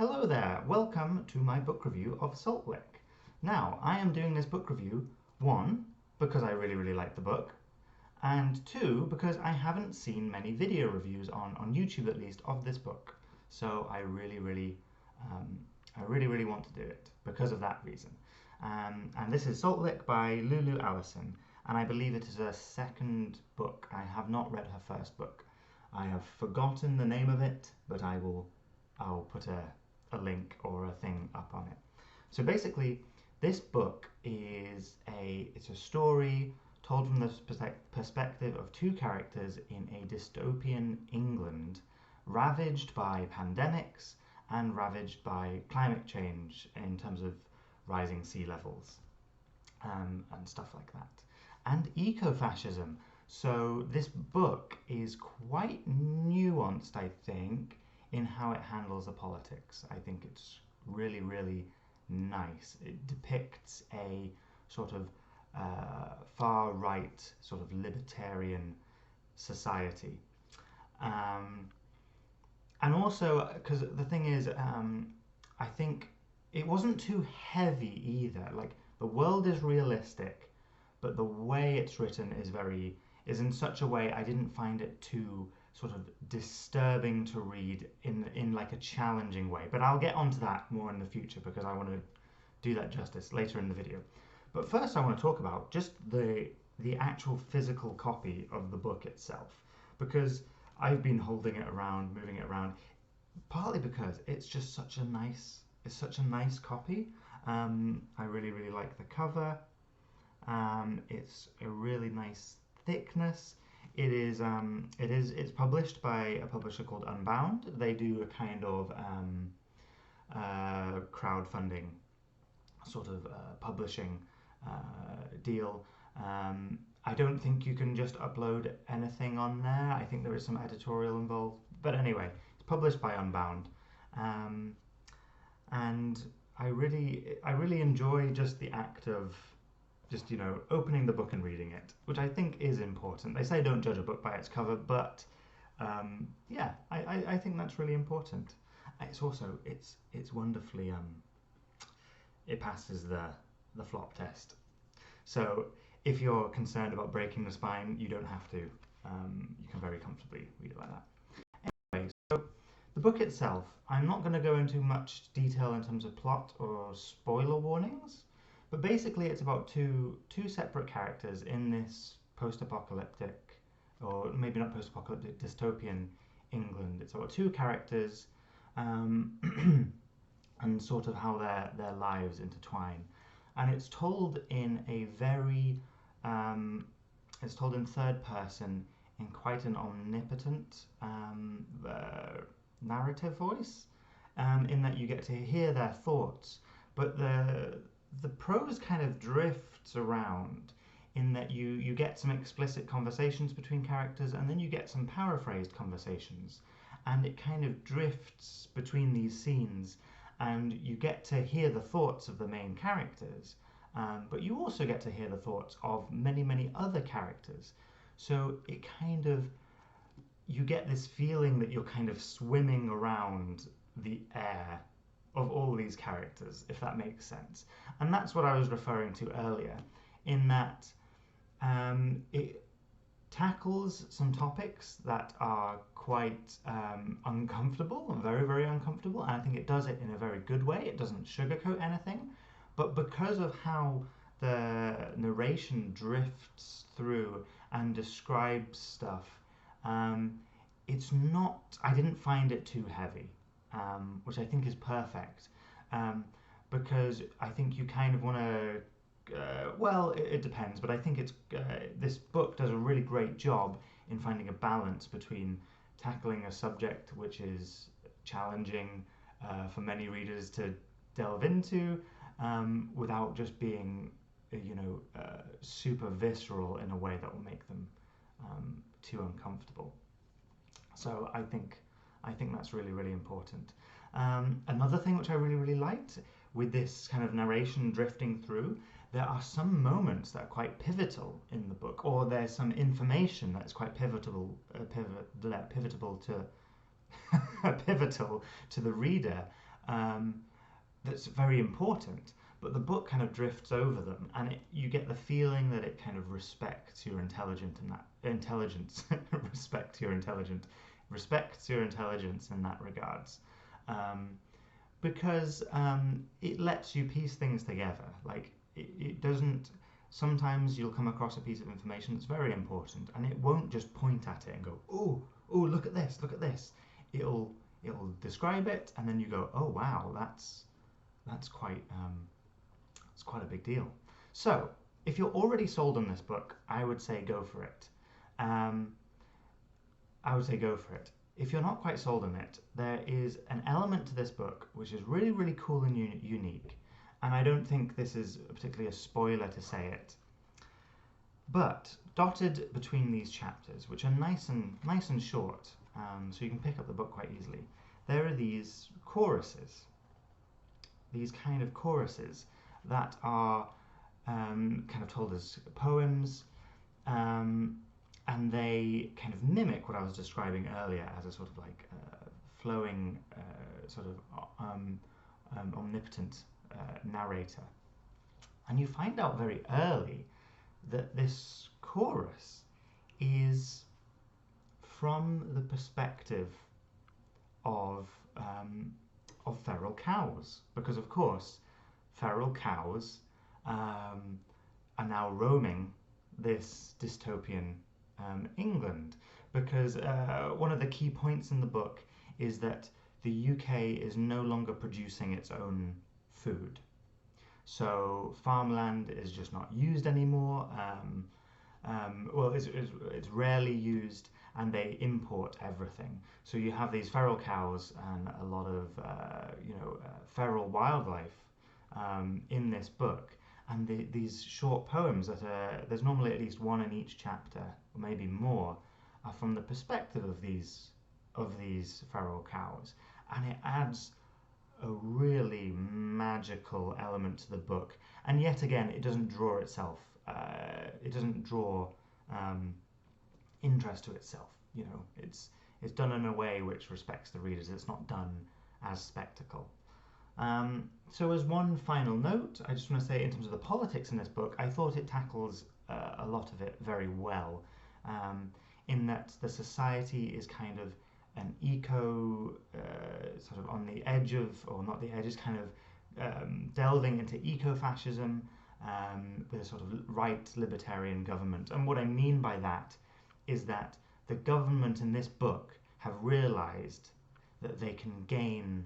Hello there, welcome to my book review of Salt Lick. Now, I am doing this book review, one, because I really like the book, and two, because I haven't seen many video reviews on YouTube at least of this book. So I really want to do it because of that reason. And this is Salt Lick by Lulu Alison, and I believe it is her second book. I have not read her first book. I have forgotten the name of it, but I'll put a link or a thing up on it. So basically, this book is it's a story told from the perspective of two characters in a dystopian England ravaged by pandemics and ravaged by climate change in terms of rising sea levels and stuff like that. And eco-fascism. So this book is quite nuanced, I think, in how it handles the politics. I think it's really nice. It depicts a sort of far right, sort of libertarian society. And also, because the thing is, I think it wasn't too heavy either. Like, the world is realistic, but the way it's written is in such a way I didn't find it too sort of disturbing to read in like a challenging way. But I'll get onto that more in the future because I want to do that justice later in the video. But first I want to talk about just the actual physical copy of the book itself, because I've been holding it around, moving it around, partly because it's just such a nice copy. I really like the cover. It's a really nice thickness. It's published by a publisher called Unbound. They do a kind of crowdfunding sort of publishing deal. I don't think you can just upload anything on there. I think there is some editorial involved. But anyway, it's published by Unbound. And I really enjoy just the act of just, opening the book and reading it, which I think is important. They say don't judge a book by its cover, but yeah, I think that's really important. It's also, it's wonderfully, it passes the flop test. So if you're concerned about breaking the spine, you don't have to. You can very comfortably read it like that. Anyway, so the book itself, I'm not going to go into much detail in terms of plot or spoiler warnings, but basically it's about two separate characters in this post-apocalyptic, or maybe not post-apocalyptic, dystopian England. It's about two characters and sort of how their lives intertwine. And it's told in a it's told in third person in quite an omnipotent narrative voice, in that you get to hear their thoughts, but the prose kind of drifts around in that you get some explicit conversations between characters and then you get some paraphrased conversations, and it kind of drifts between these scenes, and you get to hear the thoughts of the main characters, but you also get to hear the thoughts of many other characters. So it kind of, you get this feeling that you're kind of swimming around the air of all these characters, if that makes sense. And that's what I was referring to earlier, in that it tackles some topics that are quite uncomfortable, very uncomfortable, and I think it does it in a very good way. It doesn't sugarcoat anything, but because of how the narration drifts through and describes stuff, it's not, I didn't find it too heavy, which I think is perfect, because I think you kind of want to, well, it depends, but I think this book does a really great job in finding a balance between tackling a subject which is challenging for many readers to delve into, without just being, super visceral in a way that will make them too uncomfortable. So I think that's really important. Another thing which I really liked with this kind of narration drifting through, there are some moments that are quite pivotal in the book, or there's some information that's quite pivotal to pivotal to the reader, um, that's very important, but the book kind of drifts over them, and you get the feeling that it kind of respects your intelligence and that intelligence, respects your intelligence in that regards, um, because it lets you piece things together. Like it doesn't. Sometimes you'll come across a piece of information that's very important, and it won't just point at it and go, "Oh, oh, look at this, look at this." It'll describe it, and then you go, "Oh, wow, that's quite it's quite a big deal." So, if you're already sold on this book, I would say go for it. Um, I would say go for it. If you're not quite sold on it, there is an element to this book which is really, really cool and unique. And I don't think this is particularly a spoiler to say it. But dotted between these chapters, which are nice and short, so you can pick up the book quite easily, there are these choruses. These kind of choruses that are kind of told as poems, and they kind of mimic what I was describing earlier as a sort of like flowing, sort of omnipotent narrator. And you find out very early that this chorus is from the perspective of feral cows, because of course feral cows are now roaming this dystopian England, because one of the key points in the book is that the UK is no longer producing its own food. So farmland is just not used anymore. Well, it's rarely used, and they import everything. So you have these feral cows and a lot of feral wildlife in this book. And these short poems that there's normally at least one in each chapter, or maybe more, are from the perspective of these feral cows, and it adds a really magical element to the book. And yet again, it doesn't draw itself. It doesn't draw interest to itself. You know, it's done in a way which respects the readers. It's not done as spectacle. So as one final note, I just want to say, in terms of the politics in this book, I thought it tackles a lot of it very well, in that the society is kind of an sort of on the edge of, or not the edge, is kind of delving into eco-fascism, with a sort of right libertarian government. And what I mean by that is that the government in this book have realized that they can gain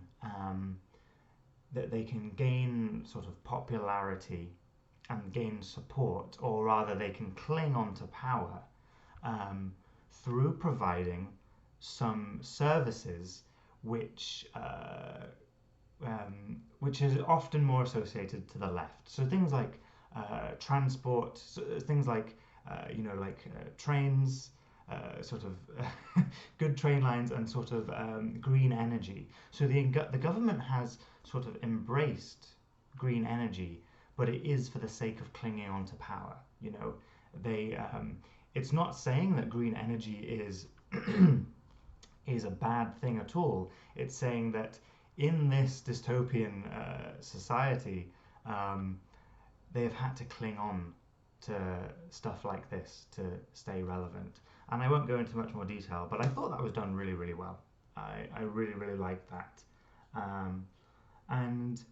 sort of popularity and gain support, or rather they can cling on to power through providing some services which is often more associated to the left. So things like transport, things like trains, sort of good train lines, and sort of green energy. So the government has sort of embraced green energy, but it is for the sake of clinging on to power. You know, they it's not saying that green energy is is a bad thing at all. It's saying that in this dystopian society, they've had to cling on to stuff like this to stay relevant. And I won't go into much more detail, but I thought that was done really, really well. I really, really liked that. And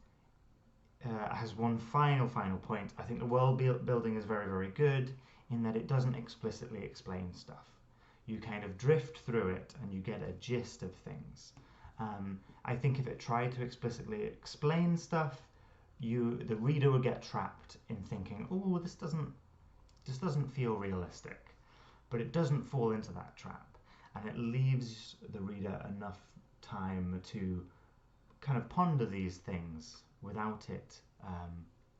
as one final point, I think the world building is very, very good in that it doesn't explicitly explain stuff. You kind of drift through it and you get a gist of things. I think if it tried to explicitly explain stuff, the reader would get trapped in thinking, "Oh, this doesn't feel realistic." But it doesn't fall into that trap, and it leaves the reader enough time to kind of ponder these things without it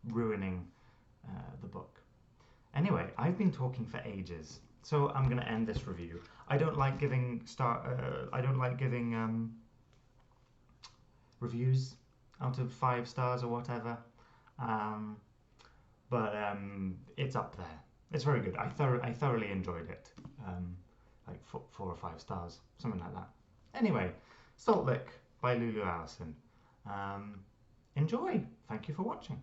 ruining the book. Anyway, I've been talking for ages, so I'm going to end this review. I don't like giving reviews out of 5 stars or whatever, but it's up there. It's very good. I thoroughly enjoyed it. Like 4 or 5 stars, something like that. Anyway, Salt Lick by Lulu Alison. Um, Enjoy. Thank you for watching.